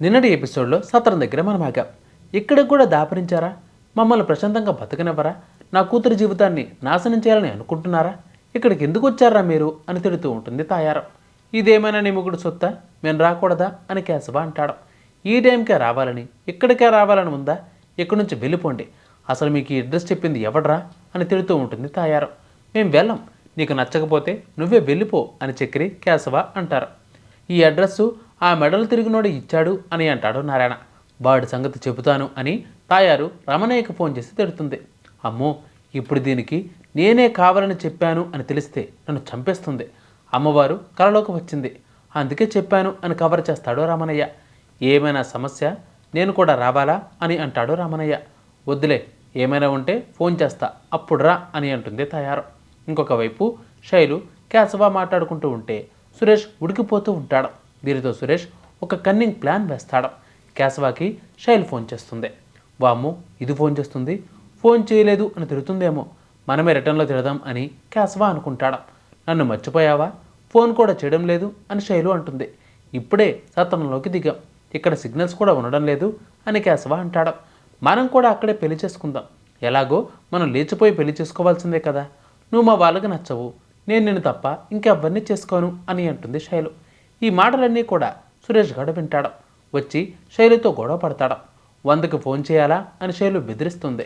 నిన్నటి ఎపిసోడ్లో సత్రం దగ్గర మనం ఆగాం. ఇక్కడికి కూడా దాపరించారా? మమ్మల్ని ప్రశాంతంగా బతకనివ్వరా? నా కూతురి జీవితాన్ని నాశనం చేయాలని అనుకుంటున్నారా? ఇక్కడికి ఎందుకు వచ్చారా మీరు అని తిడుతూ ఉంటుంది తాయారం. ఇదేమైనా నీ ముగుడు సొత్తా? మేము రాకూడదా అని కేశవ అంటాడు. ఈ టైంకే రావాలని, ఇక్కడికే రావాలని ఉందా? ఇక్కడి నుంచి వెళ్ళిపోండి. అసలు మీకు ఈ అడ్రస్ చెప్పింది ఎవడ్రా అని తిడుతూ ఉంటుంది తాయారం. మేము వెళ్ళం, నీకు నచ్చకపోతే నువ్వే వెళ్ళిపో అని చక్రి కేశవ అంటారు. ఈ అడ్రస్సు ఆ మెడలు తిరిగినోడు ఇచ్చాడు అని అంటాడు నారాయణ. వాడి సంగతి చెబుతాను అని తాయారు రమణయ్యకు ఫోన్ చేసి తిడుతుంది. అమ్మో, ఇప్పుడు దీనికి నేనే కావాలని చెప్పాను అని తెలిస్తే నన్ను చంపేస్తుంది. అమ్మవారు కలలోకి వచ్చింది, అందుకే చెప్పాను అని కవర్ చేస్తాడు రమణయ్య. ఏమైనా సమస్య? నేను కూడా రావాలా అని అంటాడు రమణయ్య. వద్దులే, ఏమైనా ఉంటే ఫోన్ చేస్తా, అప్పుడు రా అని అంటుంది తాయారు. ఇంకొక వైపు శైలు కేశవ మాట్లాడుకుంటూ ఉంటే సురేష్ ఉడికిపోతూ ఉంటాడు. దీనితో సురేష్ ఒక కన్నింగ్ ప్లాన్ వేస్తాడు. కేశవకి శైలు ఫోన్ చేస్తుంది. వామ్మో, ఇది ఫోన్ చేస్తుంది, ఫోన్ చేయలేదు అని తిడుతుందేమో, మనమే రిటర్న్లో తిడదాం అని కేశవ అనుకుంటాడు. నన్ను మర్చిపోయావా, ఫోన్ కూడా చేయడం లేదు అని శైలు అంటుంది. ఇప్పుడే సత్రంలోకి దిగాం, ఇక్కడ సిగ్నల్స్ కూడా ఉండడం లేదు అని కేశవ అంటాడు. మనం కూడా అక్కడే పెళ్లి చేసుకుందాం, ఎలాగో మనం లేచిపోయి పెళ్లి చేసుకోవాల్సిందే కదా, నువ్వు మా వాళ్ళకి నచ్చవు, నేను నిన్ను తప్ప ఇంకెవ్వరిని చేసుకోను అని అంటుంది శైలు. ఈ మాటలన్నీ కూడా సురేష్ గడ వింటాడు. వచ్చి శైలుతో గొడవ పడతాడు. 100కి ఫోన్ చేయాలా అని శైలు బెదిరిస్తుంది.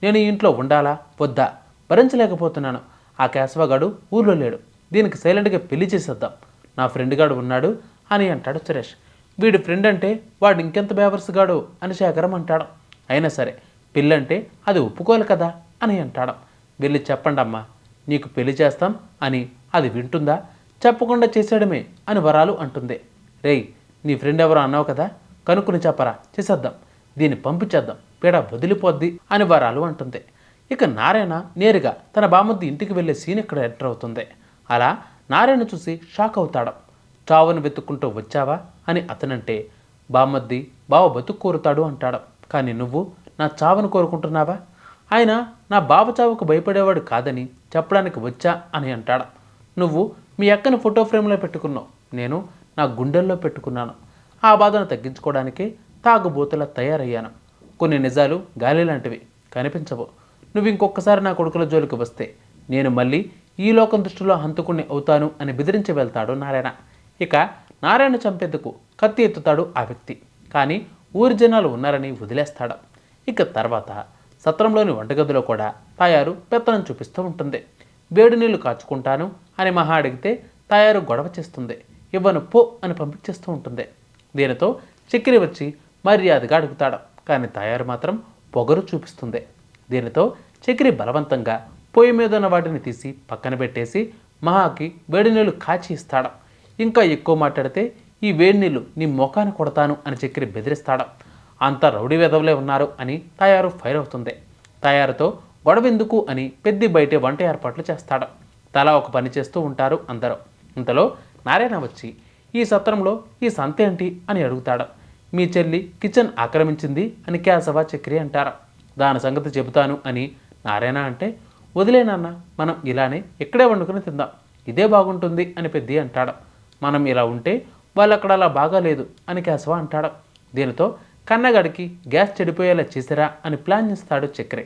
నేను ఈ ఇంట్లో ఉండాలా వద్దా భరించలేకపోతున్నాను. ఆ కేశవగాడు ఊళ్ళో లేడు, దీనికి సైలెంట్గా పెళ్లి చేసేద్దాం, నా ఫ్రెండ్ గాడు ఉన్నాడు అని అంటాడు సురేష్. వీడి ఫ్రెండ్ అంటే వాడు ఇంకెంత బేవర్స్ గాడు అని శేఖరం అంటాడు. అయినా సరే పెళ్ళంటే అది ఒప్పుకోవాలి కదా అని అంటాడు. వెళ్ళి చెప్పండి అమ్మా, నీకు పెళ్లి చేస్తాం అని. అది వింటుందా? చెప్పకుండా చేసేయడమే అని వరాలు అంటుంది. రేయ్, నీ ఫ్రెండ్ ఎవరో అన్నావు కదా, కనుక్కుని చెప్పరా, చేసేద్దాం, దీన్ని పంపించేద్దాం, పీడ వదిలిపోద్ది అని వరాలు అంటుంది. ఇక నారాయణ నేరుగా తన బామ్మద్ది ఇంటికి వెళ్ళే సీన్ ఇక్కడ ఎంటర్ అవుతుంది. అలా నారాయణ చూసి షాక్ అవుతాడు. చావును వెతుక్కుంటూ వచ్చావా అని అతనంటే, బామ్మద్ది బావ బతుకు కోరుతాడు అంటాడు. కానీ నువ్వు నా చావును కోరుకుంటున్నావా? ఆయన నా బావ చావుకు భయపడేవాడు కాదని చెప్పడానికి వచ్చా అని అంటాడు. నువ్వు మీ అక్కని ఫోటో ఫ్రేమ్లో పెట్టుకున్నావు, నేను నా గుండెల్లో పెట్టుకున్నాను. ఆ బాధను తగ్గించుకోవడానికి తాగుబోతులా తయారయ్యాను. కొన్ని నిజాలు గాలి లాంటివి, కనిపించవు. నువ్వు ఇంకొకసారి నా కొడుకుల జోలికి వస్తే నేను మళ్ళీ ఈ లోకం దృష్టిలో హంతకుణ్ణి అవుతాను అని బెదిరించి వెళ్తాడు నారాయణ. ఇక నారాయణ చంపేందుకు కత్తి ఎత్తుతాడు ఆ వ్యక్తి, కానీ ఊరి జనాలు ఉన్నారని వదిలేస్తాడు. ఇక తర్వాత సత్రంలోని వంటగదిలో కూడా తాయారు పెత్తనం చూపిస్తూ ఉంటుంది. వేడి నీళ్లు కాచుకుంటాను అని మహా అడిగితే తాయారు గొడవ చేస్తుంది. ఇవ్వను పో అని పంపించేస్తూ ఉంటుంది. దీనితో చక్రి వచ్చి మర్యాదగా అడుగుతాడు, కానీ తాయారు మాత్రం పొగరు చూపిస్తుంది. దీనితో చక్రి బలవంతంగా పొయ్యి మీద ఉన్న వాటిని తీసి పక్కన పెట్టేసి మహాకి వేడి నీళ్లు కాచి ఇస్తాడు. ఇంకా ఎక్కువ మాట్లాడితే ఈ వేడి నీళ్లు నీ మొఖాన్ని కొడతాను అని చక్రి బెదిరిస్తాడు. అంతా రౌడీ వెధవలే ఉన్నారు అని తాయారు ఫైర్ అవుతుంది. తాయారుతో గొడవ ఎందుకు అని పెద్ది బయటే వంట ఏర్పాట్లు చేస్తాడు. తలా ఒక పని చేస్తూ ఉంటారు అందరూ. ఇంతలో నారాయణ వచ్చి ఈ సత్రంలో ఈ సంత ఏంటి అని అడుగుతాడు. మీ చెల్లి కిచెన్ ఆక్రమించింది అని కేశవ చక్రి అంటారు. దాని సంగతి చెబుతాను అని నారాయణ అంటే, వదిలేనన్న, మనం ఇలానే ఇక్కడే వండుకుని తిందాం, ఇదే బాగుంటుంది అని పెద్ది అంటాడు. మనం ఇలా ఉంటే వాళ్ళు అక్కడ అలా బాగాలేదు అని కేశవ అంటాడు. దీనితో కన్నగడికి గ్యాస్ చెడిపోయేలా చేసిరా అని ప్లాన్ చేస్తాడు చక్రి.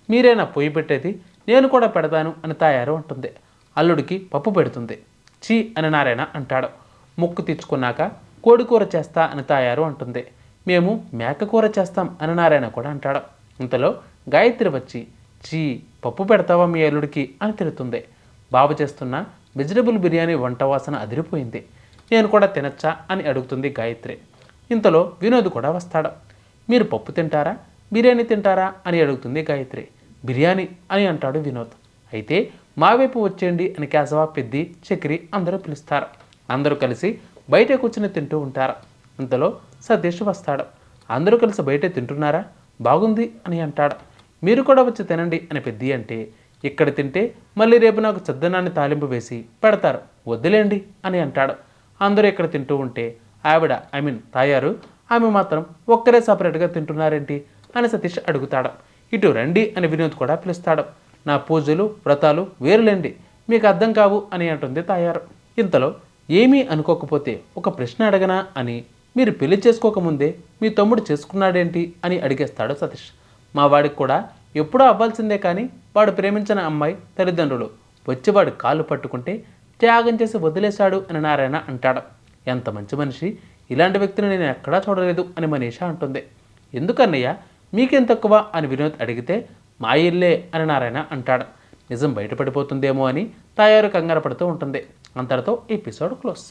మీరేనా పొయ్యి పెట్టేది, నేను కూడా పెడతాను అని తాయారు అంటుంది. అల్లుడికి పప్పు పెడుతుంది. చీ అని నారాయణ అంటాడు. ముక్కు తెచ్చుకున్నాక కోడికూర చేస్తా అని తాయారు అంటుంది. మేము మేకకూర చేస్తాం అని నారాయణ కూడా అంటాడు. ఇంతలో గాయత్రి వచ్చి, చీ, పప్పు పెడతావా మీ అల్లుడికి అని తిడుతుంది. బాబు చేస్తున్న వెజిటబుల్ బిర్యానీ వంట వాసన అదిరిపోయింది, నేను కూడా తినచ్చా అని అడుగుతుంది గాయత్రి. ఇంతలో వినోద్ కూడా వస్తాడు. మీరు పప్పు తింటారా, బిర్యానీ తింటారా అని అడుగుతుంది గాయత్రి. బిర్యానీ అని అంటాడు వినోద్. అయితే మా వైపు వచ్చేయండి అని కేశవ, పెద్ది, చక్రి అందరూ పిలుస్తారు. అందరూ కలిసి బయట కూర్చుని తింటూ ఉంటారు. ఇంతలో సతీష్ వస్తాడు. అందరూ కలిసి బయటే తింటున్నారా, బాగుంది అని అంటాడు. మీరు కూడా వచ్చి తినండి అని పెద్ది అంటే, ఇక్కడ తింటే మళ్ళీ రేపు నాకు చద్దనాన్ని తాలింపు వేసి పెడతారు, వద్దులేండి అని అంటాడు. అందరూ ఇక్కడ తింటూ ఉంటే ఆవిడ, తాయారు, ఆమె మాత్రం ఒక్కరే సపరేట్గా తింటున్నారేంటి అని సతీష్ అడుగుతాడు. ఇటు రండి అని వినోద్ కూడా పిలుస్తాడు. నా పూజలు వ్రతాలు వేరులేండి, మీకు అర్థం కావు అని అంటుంది తాయారు. ఇంతలో ఏమీ అనుకోకపోతే ఒక ప్రశ్న అడగనా అని మీరు పెళ్లి చేసుకోకముందే మీ తమ్ముడు చేసుకున్నాడేంటి అని అడిగేస్తాడు సతీష్. మా వాడికి కూడా ఎప్పుడో అవ్వాల్సిందే కానీ వాడు ప్రేమించిన అమ్మాయి తల్లిదండ్రులు వచ్చి వాడి కాళ్ళు పట్టుకుంటే త్యాగం చేసి వదిలేశాడు అని నారాయణ అంటాడు. ఎంత మంచి మనిషి, ఇలాంటి వ్యక్తిని నేను ఎక్కడా చూడలేదు అని మనీషా అంటుంది. ఎందుకన్నయ్య మీకేం తక్కువ అని వినోద్ అడిగితే మా ఇల్లే అని నారాయణ అంటాడు. నిజం బయటపడిపోతుందేమో అని తాయారు కంగారు పడుతూ ఉంటుంది. అంతటితో ఎపిసోడ్ క్లోజ్.